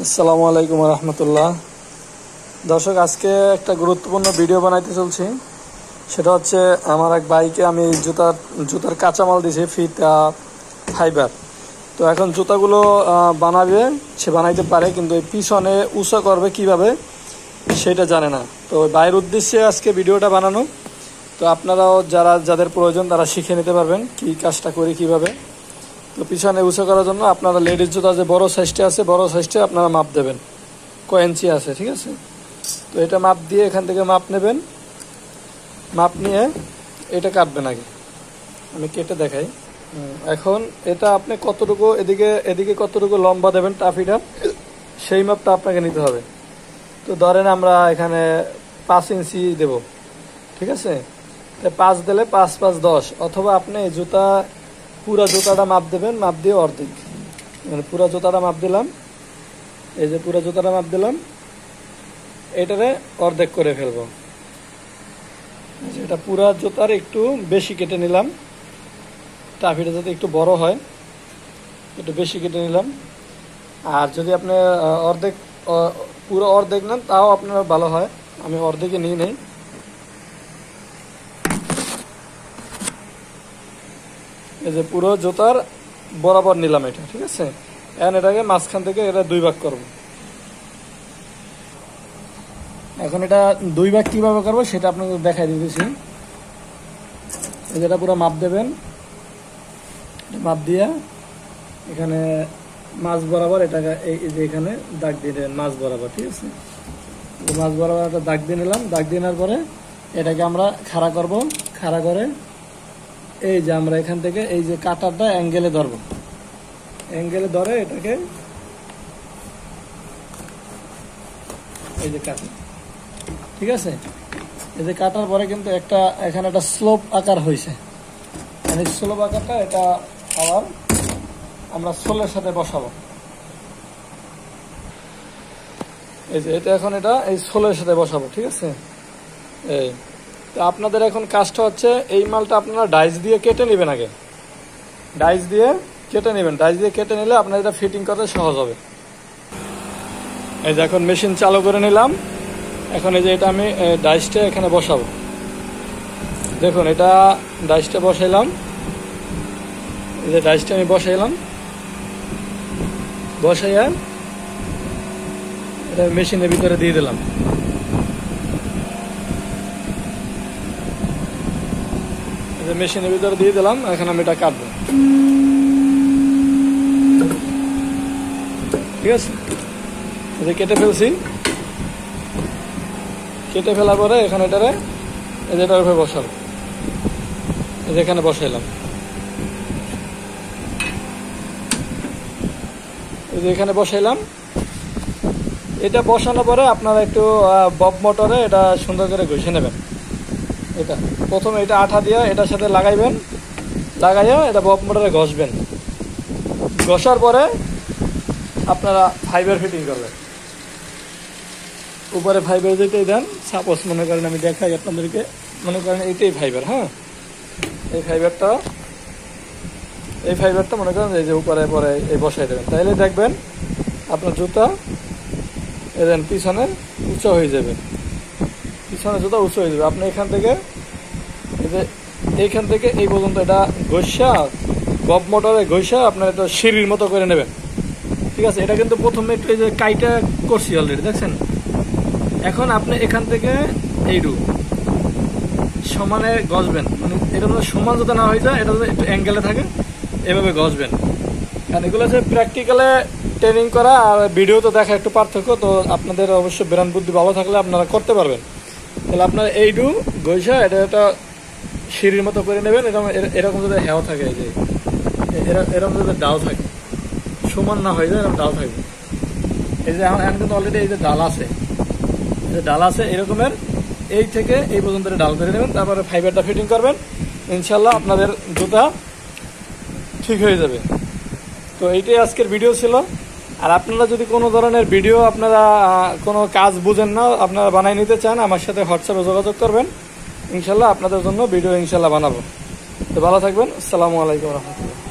আসসালামু আলাইকুম রহমতুল্লাহ। দর্শক, আজকে একটা গুরুত্বপূর্ণ ভিডিও বানাইতে চলছি। সেটা হচ্ছে আমার এক ভাইকে আমি জুতার কাঁচামাল দিয়েছি, ফিতা, ফাইবার। তো এখন জুতাগুলো বানাবে, সে বানাইতে পারে, কিন্তু এই পিছনে উঁচা করবে কিভাবে সেটা জানে না। তো ভাইয়ের উদ্দেশ্যে আজকে ভিডিওটা বানানো। তো আপনারাও যাদের প্রয়োজন তারা শিখে নিতে পারবেন কি কাজটা করি কিভাবে। তো পিছনে উঁচু করার জন্য আপনারা লেডিস জুতা যে বড় সাইজটা আছে, বড় সাইজটা আপনারা মাপ দেবেন, কয় ইঞ্চি আছে, ঠিক আছে। তো এটা মাপ দিয়ে এখান থেকে মাপ নেবেন, মাপ নিয়ে এটা কাটবেন। আগে আমি কেটে দেখাই। এখন এটা আপনি কতটুকু এদিকে কতটুকু লম্বা দেবেন টাফিটা, সেই মাপটা আপনাকে নিতে হবে। তো ধরেন আমরা এখানে 5 ইঞ্চি দেব, ঠিক আছে। 5 দিলে 5 5 10, অথবা আপনি পুরা জুতাটা মাপ দেবেন, মাপ দিয়ে অর্ধেক, মানে পুরা জুতাটা মাপ দিলাম, এই যে পুরা জুতাটা মাপ দিলাম, এটারে অর্ধেক করে ফেলবো। এটা পুরা জুতার একটু বেশি কেটে নিলাম, টাফিটা যাতে একটু বড় হয়, একটু বেশি কেটে নিলাম। আর যদি আপনি পুরো অর্ধেক নেন তাও আপনার ভালো হয়, আমি অর্ধেকে নিয়ে নেই। এই যে পুরো জুতার বরাবর নিলাম এটা, ঠিক আছে। এখন এটাকে মাঝখান থেকে এটা 2 ভাগ করব। এখন এটা 2 ভাগ কিভাবে করবো সেটা আপনাকে দেখাই দিতেছি। যেটা পুরো মাপ দেবেন, মাপ দিয়ে এখানে মাছ বরাবর এটাকে এই যে এখানে দাগ দিয়ে দেবেন মাছ বরাবর, ঠিক আছে। মাছ বরাবর একটা দাগ দিয়ে নিলাম, দাগ দিয়ে নেওয়ার পরে এটাকে আমরা খাড়া করব। খাড়া করে এই যে আমরা এখান থেকে এই যে কাটারটা অ্যাঙ্গেলে ধরবো, অ্যাঙ্গেলে ধরে এটাকে এই যে কাটি, ঠিক আছে। এই যে কাটার পরে কিন্তু এখানে একটা স্লোপ আকার হয়েছে, মানে স্লোপ আকারটা এটা আবার আমরা সোলের সাথে বসাবো। এই যে এটা এখন এই সোলের সাথে বসাবো, ঠিক আছে। এই তো আপনাদের এখন কাজটা হচ্ছে এই মালটা আপনারা ডাইস দিয়ে কেটে নেবেন। আগে ডাইস দিয়ে কেটে নেবেন, ডাইস দিয়ে কেটে নিলে আপনার এটা ফিটিং করতে সহজ হবে। এই যে এখন মেশিন চালু করে নিলাম। এখন এই যে এটা আমি ডাইসটা এখানে বসাবো। দেখুন, এটা ডাইসটা বসাইলাম, এই যে ডাইসটা আমি বসাইলাম, বসাইয়া এটা মেশিনের ভিতরে দিয়ে দিলাম। মেশিনের ভিতরে দিয়ে দিলাম। এখন আমি এটা কাটবো, ঠিক আছে। এই যে কেটে ফেলছি, কেটে ফেলার পরে এখানে এটার উপরে বসাবো। এই যে এখানে বসাইলাম, এই যে এখানে বসাইলাম। এটা বসানোর পরে আপনারা একটু বব মোটরে এটা সুন্দর করে ঘষে নেবেন। এটা প্রথমে এটা আঠা দিয়ে এটার সাথে লাগাইবেন, লাগাইয়া এটা বব মোটরে ঘষবেন। ঘষার পরে আপনারা ফাইবার ফিটিং করবেন। উপরে ফাইবার যেটাই দেন, সাপোজ মনে করেন আমি দেখাই আপনাদেরকে, মনে করেন এইটাই ফাইবার। হ্যাঁ, এই ফাইবারটা মনে করেন এই যে উপরে পরে এই বসাই দেবেন, তাইলে দেখবেন আপনার জুতা এদেন পিছনে উঁচু হয়ে যাবে, পিছনে জুতা উঁচু হয়ে যাবে। আপনি এখান থেকে এই পর্যন্ত এটা ঘষা, বব মোটরে ঘষা আপনার এটা সিঁড়ির মতো করে নেবেন, ঠিক আছে। এটা কিন্তু প্রথমে একটু এই যে কাইটা করছি অলরেডি, দেখছেন। এখন আপনি এখান থেকে এইটু সমানে ঘষবেন, মানে এটা সমান যাতে না হয়ে যায়, এটা যদি একটু অ্যাঙ্গেলে থাকে এভাবে ঘষবেন। কারণ এগুলো হচ্ছে প্র্যাকটিক্যালে ট্রেনিং করা আর ভিডিওতে দেখা একটু পার্থক্য। তো আপনাদের অবশ্যই ব্রেন বুদ্ধি ভালো থাকলে আপনারা করতে পারবেন। তাহলে আপনার এইটু ঘষা এটা সিঁড়ির মতো করে নেবেন। এরকম যদি হেও থাকে, এই যে এরকম যদি ডাল থাকে, সমান না হয়ে যায়, এরকম ডাল থাকবে। এই যে এখন কিন্তু অলরেডি এই যে ডাল আছে এরকমের, এই থেকে এই পর্যন্ত ডাল করে নেবেন। তারপরে ফাইবারটা ফিটিং করবেন, ইনশাল্লাহ আপনাদের জুতা ঠিক হয়ে যাবে। তো এইটাই আজকের ভিডিও ছিল। আর আপনারা যদি কোনো ধরনের ভিডিও আপনারা কোনো কাজ বুঝেন না, আপনারা বানাই নিতে চান, আমার সাথে হোয়াটসঅ্যাপে যোগাযোগ করবেন, ইনশাল্লাহ আপনাদের জন্য ভিডিও ইনশাল্লাহ বানাবো। তো ভালো থাকবেন। আসসালামু আলাইকুম রহমতুল্লাহ।